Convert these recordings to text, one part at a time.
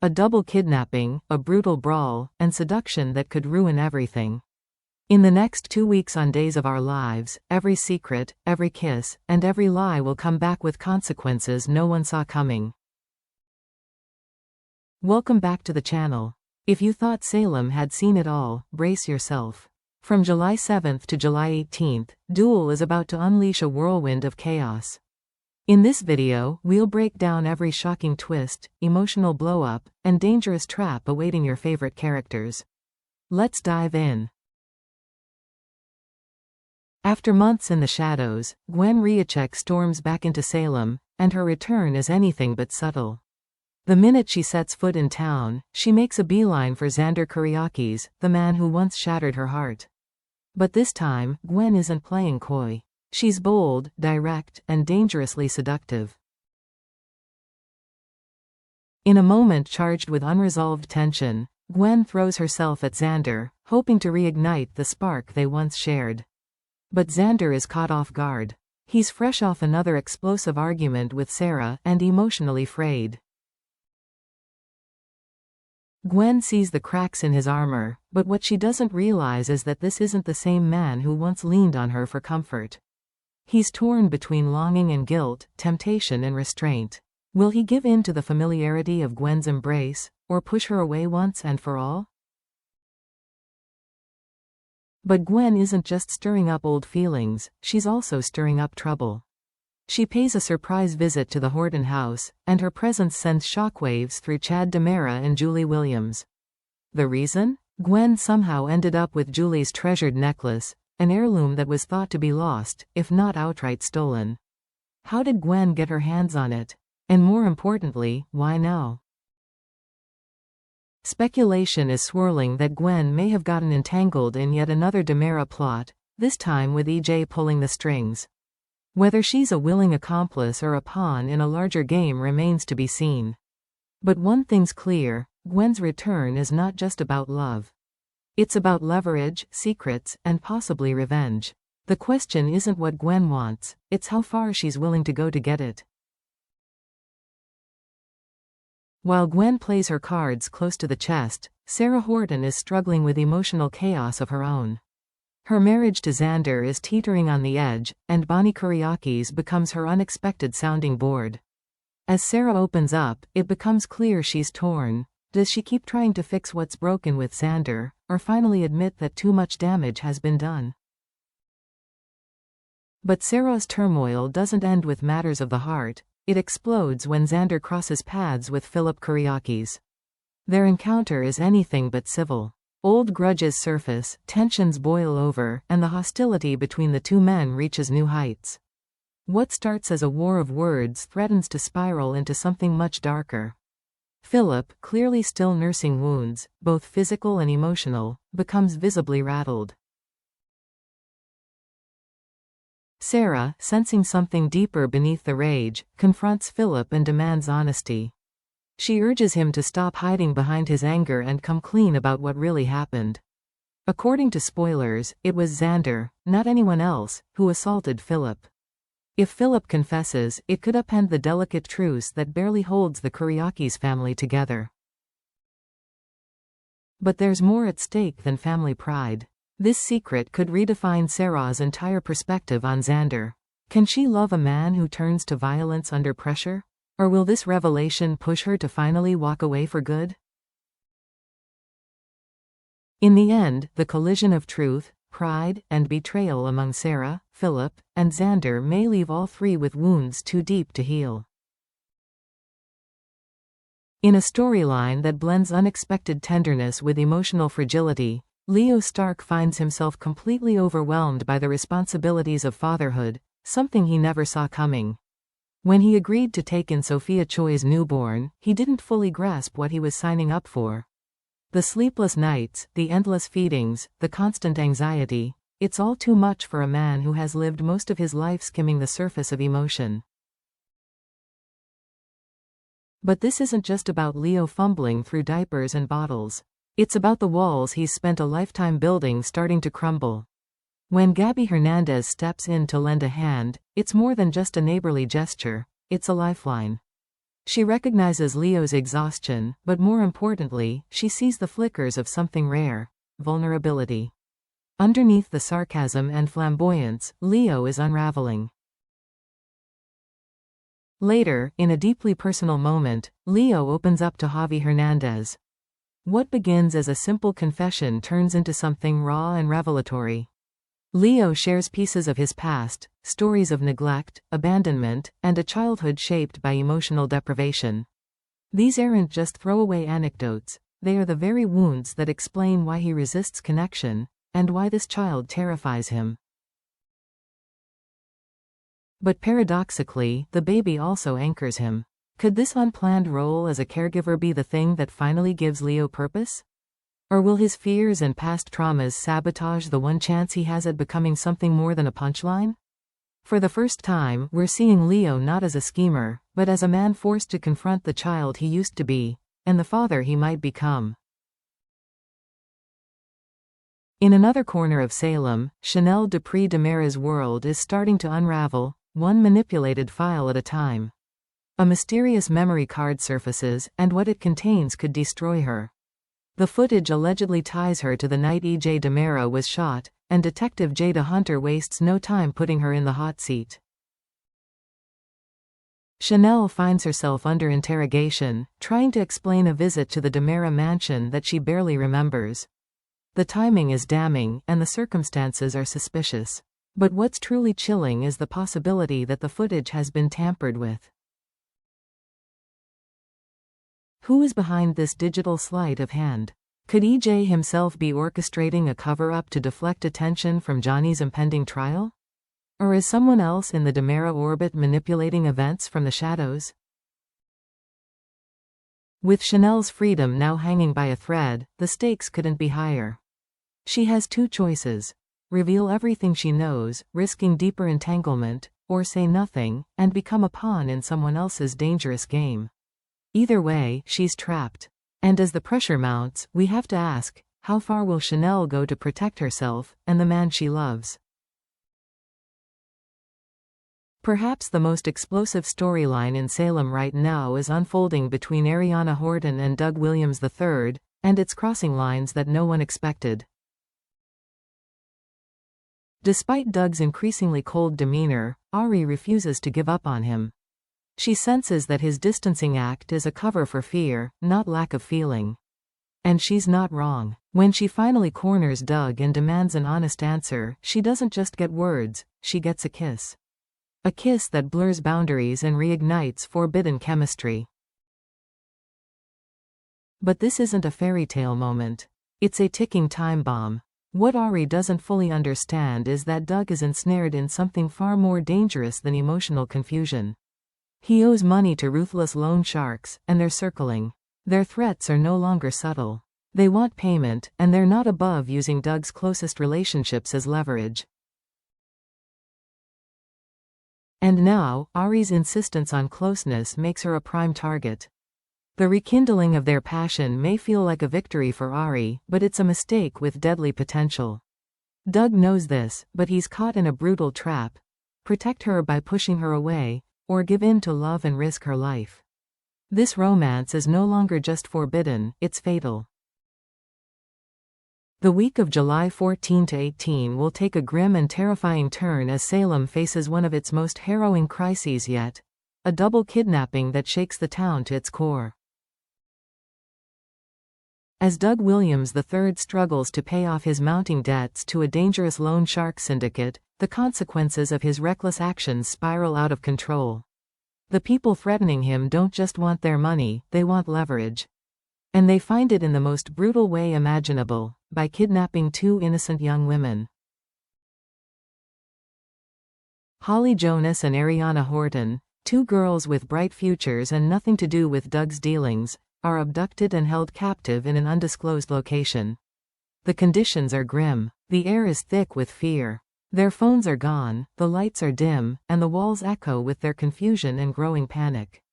A double kidnapping, a brutal brawl, and seduction that could ruin everything. In the next 2 weeks on Days of Our Lives, every secret, every kiss, and every lie will come back with consequences no one saw coming. Welcome back to the channel. If you thought Salem had seen it all, brace yourself. From July 7th to July 18th, DOOL is about to unleash a whirlwind of chaos. In this video, we'll break down every shocking twist, emotional blow-up, and dangerous trap awaiting your favorite characters. Let's dive in. After months in the shadows, Gwen storms back into Salem, and her return is anything but subtle. The minute she sets foot in town, she makes a beeline for Xander, the man who once shattered her heart. But this time, Gwen isn't playing coy. She's bold, direct, and dangerously seductive. In a moment charged with unresolved tension, Gwen throws herself at Xander, hoping to reignite the spark they once shared. But Xander is caught off guard. He's fresh off another explosive argument with Sarah and emotionally frayed. Gwen sees the cracks in his armor, but what she doesn't realize is that this isn't the same man who once leaned on her for comfort. He's torn between longing and guilt, temptation and restraint. Will he give in to the familiarity of Gwen's embrace, or push her away once and for all? But Gwen isn't just stirring up old feelings, she's also stirring up trouble. She pays a surprise visit to the Horton house, and her presence sends shockwaves through Chad DiMera and Julie Williams. The reason? Gwen somehow ended up with Julie's treasured necklace, an heirloom that was thought to be lost, if not outright stolen. How did Gwen get her hands on it? And more importantly, why now? Speculation is swirling that Gwen may have gotten entangled in yet another DiMera plot, this time with EJ pulling the strings. Whether she's a willing accomplice or a pawn in a larger game remains to be seen. But one thing's clear, Gwen's return is not just about love. It's about leverage, secrets, and possibly revenge. The question isn't what Gwen wants, it's how far she's willing to go to get it. While Gwen plays her cards close to the chest, Sarah Horton is struggling with emotional chaos of her own. Her marriage to Xander is teetering on the edge, and Bonnie Kuriaki's becomes her unexpected sounding board. As Sarah opens up, it becomes clear she's torn. Does she keep trying to fix what's broken with Xander, or finally admit that too much damage has been done? But Sarah's turmoil doesn't end with matters of the heart. It explodes when Xander crosses paths with Philip Kuriakis. Their encounter is anything but civil. Old grudges surface, tensions boil over, and the hostility between the two men reaches new heights. What starts as a war of words threatens to spiral into something much darker. Philip, clearly still nursing wounds, both physical and emotional, becomes visibly rattled. Sarah, sensing something deeper beneath the rage, confronts Philip and demands honesty. She urges him to stop hiding behind his anger and come clean about what really happened. According to spoilers, it was Xander, not anyone else, who assaulted Philip. If Philip confesses, it could upend the delicate truce that barely holds the Kuriakis family together. But there's more at stake than family pride. This secret could redefine Sarah's entire perspective on Xander. Can she love a man who turns to violence under pressure? Or will this revelation push her to finally walk away for good? In the end, the collision of truth, pride, and betrayal among Sarah, Philip, and Xander may leave all three with wounds too deep to heal. In a storyline that blends unexpected tenderness with emotional fragility, Leo Stark finds himself completely overwhelmed by the responsibilities of fatherhood, something he never saw coming. When he agreed to take in Sophia Choi's newborn, he didn't fully grasp what he was signing up for. The sleepless nights, the endless feedings, the constant anxiety, it's all too much for a man who has lived most of his life skimming the surface of emotion. But this isn't just about Leo fumbling through diapers and bottles. It's about the walls he's spent a lifetime building starting to crumble. When Gabby Hernandez steps in to lend a hand, it's more than just a neighborly gesture, it's a lifeline. She recognizes Leo's exhaustion, but more importantly, she sees the flickers of something rare: vulnerability. Underneath the sarcasm and flamboyance, Leo is unraveling. Later, in a deeply personal moment, Leo opens up to Javi Hernandez. What begins as a simple confession turns into something raw and revelatory. Leo shares pieces of his past, stories of neglect, abandonment, and a childhood shaped by emotional deprivation. These aren't just throwaway anecdotes, they are the very wounds that explain why he resists connection, and why this child terrifies him. But paradoxically, the baby also anchors him. Could this unplanned role as a caregiver be the thing that finally gives Leo purpose? Or will his fears and past traumas sabotage the one chance he has at becoming something more than a punchline? For the first time, we're seeing Leo not as a schemer, but as a man forced to confront the child he used to be, and the father he might become. In another corner of Salem, Chanel Dupree Demera's world is starting to unravel, one manipulated file at a time. A mysterious memory card surfaces, and what it contains could destroy her. The footage allegedly ties her to the night E.J. Demera was shot, and Detective Jada Hunter wastes no time putting her in the hot seat. Chanel finds herself under interrogation, trying to explain a visit to the Demera mansion that she barely remembers. The timing is damning, and the circumstances are suspicious. But what's truly chilling is the possibility that the footage has been tampered with. Who is behind this digital sleight of hand? Could EJ himself be orchestrating a cover-up to deflect attention from Johnny's impending trial? Or is someone else in the Demera orbit manipulating events from the shadows? With Chanel's freedom now hanging by a thread, the stakes couldn't be higher. She has two choices: reveal everything she knows, risking deeper entanglement, or say nothing, and become a pawn in someone else's dangerous game. Either way, she's trapped. And as the pressure mounts, we have to ask, how far will Chanel go to protect herself, and the man she loves? Perhaps the most explosive storyline in Salem right now is unfolding between Ariana Horton and Doug Williams III, and it's crossing lines that no one expected. Despite Doug's increasingly cold demeanor, Ari refuses to give up on him. She senses that his distancing act is a cover for fear, not lack of feeling. And she's not wrong. When she finally corners Doug and demands an honest answer, she doesn't just get words, she gets a kiss. A kiss that blurs boundaries and reignites forbidden chemistry. But this isn't a fairy tale moment. It's a ticking time bomb. What Ari doesn't fully understand is that Doug is ensnared in something far more dangerous than emotional confusion. He owes money to ruthless loan sharks, and they're circling. Their threats are no longer subtle. They want payment, and they're not above using Doug's closest relationships as leverage. And now, Ari's insistence on closeness makes her a prime target. The rekindling of their passion may feel like a victory for Ari, but it's a mistake with deadly potential. Doug knows this, but he's caught in a brutal trap. Protect her by pushing her away, or give in to love and risk her life. This romance is no longer just forbidden, it's fatal. The week of July 14 to 18 will take a grim and terrifying turn as Salem faces one of its most harrowing crises yet: a double kidnapping that shakes the town to its core. As Doug Williams III struggles to pay off his mounting debts to a dangerous loan shark syndicate, the consequences of his reckless actions spiral out of control. The people threatening him don't just want their money, they want leverage. And they find it in the most brutal way imaginable, by kidnapping two innocent young women. Holly Jonas and Ariana Horton, two girls with bright futures and nothing to do with Doug's dealings, are abducted and held captive in an undisclosed location. The conditions are grim. The air is thick with fear. Their phones are gone, the lights are dim, and the walls echo with their confusion and growing panic.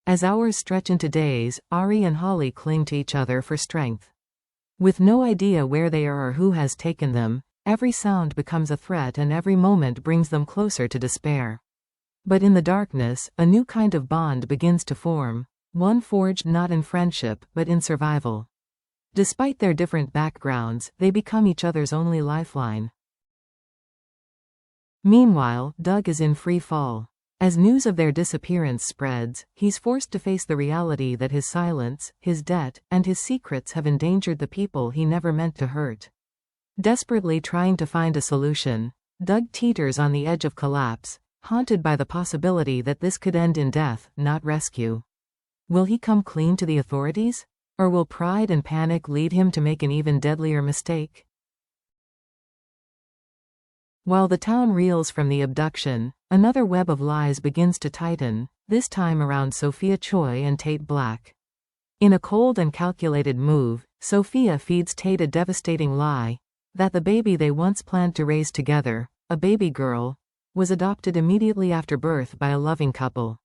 As hours stretch into days, Ari and Holly cling to each other for strength. With no idea where they are or who has taken them, every sound becomes a threat and every moment brings them closer to despair. But in the darkness, a new kind of bond begins to form, one forged not in friendship but in survival. Despite their different backgrounds, they become each other's only lifeline. Meanwhile, Doug is in free fall. As news of their disappearance spreads, he's forced to face the reality that his silence, his debt, and his secrets have endangered the people he never meant to hurt. Desperately trying to find a solution, Doug teeters on the edge of collapse, haunted by the possibility that this could end in death, not rescue. Will he come clean to the authorities? Or will pride and panic lead him to make an even deadlier mistake? While the town reels from the abduction, another web of lies begins to tighten, this time around Sophia Choi and Tate Black. In a cold and calculated move, Sophia feeds Tate a devastating lie, that the baby they once planned to raise together, a baby girl, was adopted immediately after birth by a loving couple.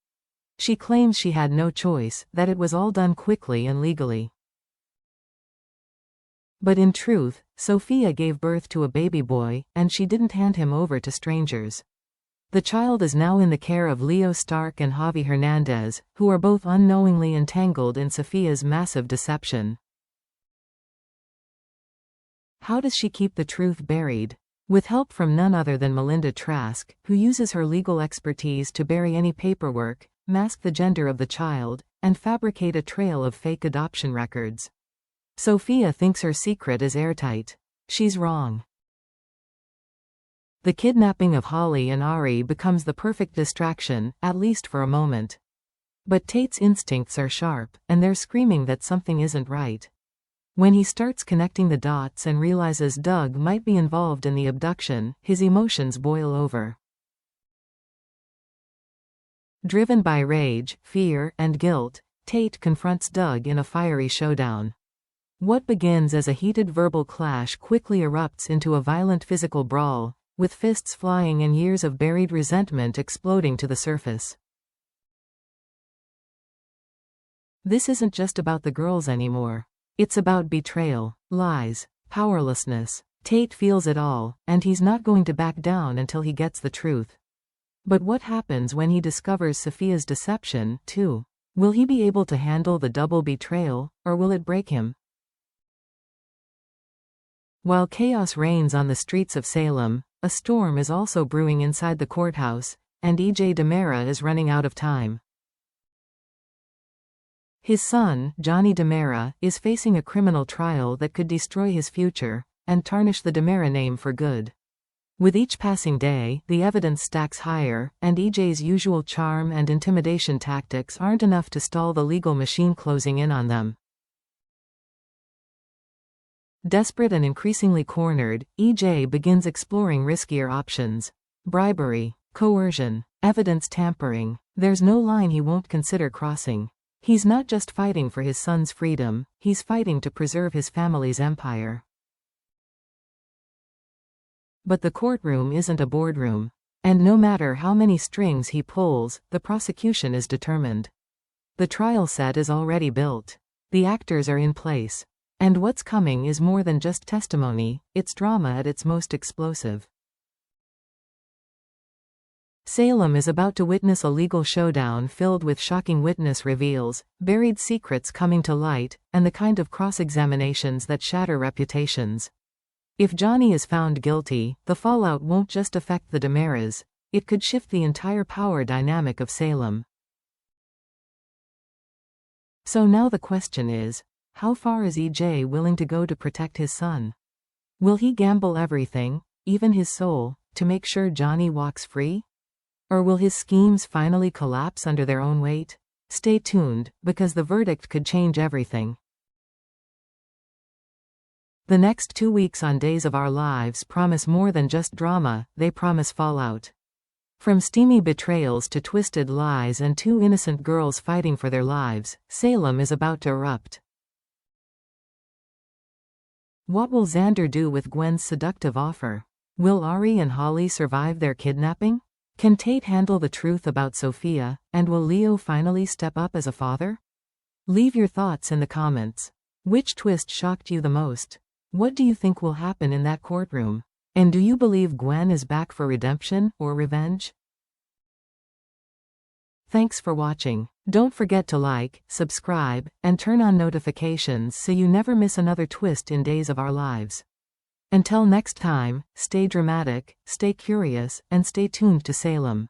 She claims she had no choice, that it was all done quickly and legally. But in truth, Sophia gave birth to a baby boy, and she didn't hand him over to strangers. The child is now in the care of Leo Stark and Javi Hernandez, who are both unknowingly entangled in Sophia's massive deception. How does she keep the truth buried? With help from none other than Melinda Trask, who uses her legal expertise to bury any paperwork, mask the gender of the child, and fabricate a trail of fake adoption records. Sophia thinks her secret is airtight. She's wrong. The kidnapping of Holly and Ari becomes the perfect distraction, at least for a moment. But Tate's instincts are sharp, and they're screaming that something isn't right. When he starts connecting the dots and realizes Doug might be involved in the abduction, his emotions boil over. Driven by rage, fear, and guilt, Tate confronts Doug in a fiery showdown. What begins as a heated verbal clash quickly erupts into a violent physical brawl, with fists flying and years of buried resentment exploding to the surface. This isn't just about the girls anymore. It's about betrayal, lies, powerlessness. Tate feels it all, and he's not going to back down until he gets the truth. But what happens when he discovers Sophia's deception, too? Will he be able to handle the double betrayal, or will it break him? While chaos reigns on the streets of Salem, a storm is also brewing inside the courthouse, and E.J. DiMera is running out of time. His son, Johnny DiMera, is facing a criminal trial that could destroy his future, and tarnish the DiMera name for good. With each passing day, the evidence stacks higher, and EJ's usual charm and intimidation tactics aren't enough to stall the legal machine closing in on them. Desperate and increasingly cornered, EJ begins exploring riskier options. Bribery, coercion, evidence tampering. There's no line he won't consider crossing. He's not just fighting for his son's freedom, he's fighting to preserve his family's empire. But the courtroom isn't a boardroom. And no matter how many strings he pulls, the prosecution is determined. The trial set is already built. The actors are in place. And what's coming is more than just testimony, it's drama at its most explosive. Salem is about to witness a legal showdown filled with shocking witness reveals, buried secrets coming to light, and the kind of cross-examinations that shatter reputations. If Johnny is found guilty, the fallout won't just affect the DiMeras, it could shift the entire power dynamic of Salem. So now the question is, how far is EJ willing to go to protect his son? Will he gamble everything, even his soul, to make sure Johnny walks free? Or will his schemes finally collapse under their own weight? Stay tuned, because the verdict could change everything. The next 2 weeks on Days of Our Lives promise more than just drama, they promise fallout. From steamy betrayals to twisted lies and two innocent girls fighting for their lives, Salem is about to erupt. What will Xander do with Gwen's seductive offer? Will Ari and Holly survive their kidnapping? Can Tate handle the truth about Sophia, and will Leo finally step up as a father? Leave your thoughts in the comments. Which twist shocked you the most? What do you think will happen in that courtroom? And do you believe Gwen is back for redemption or revenge? Thanks for watching. Don't forget to like, subscribe, and turn on notifications so you never miss another twist in Days of Our Lives. Until next time, stay dramatic, stay curious, and stay tuned to Salem.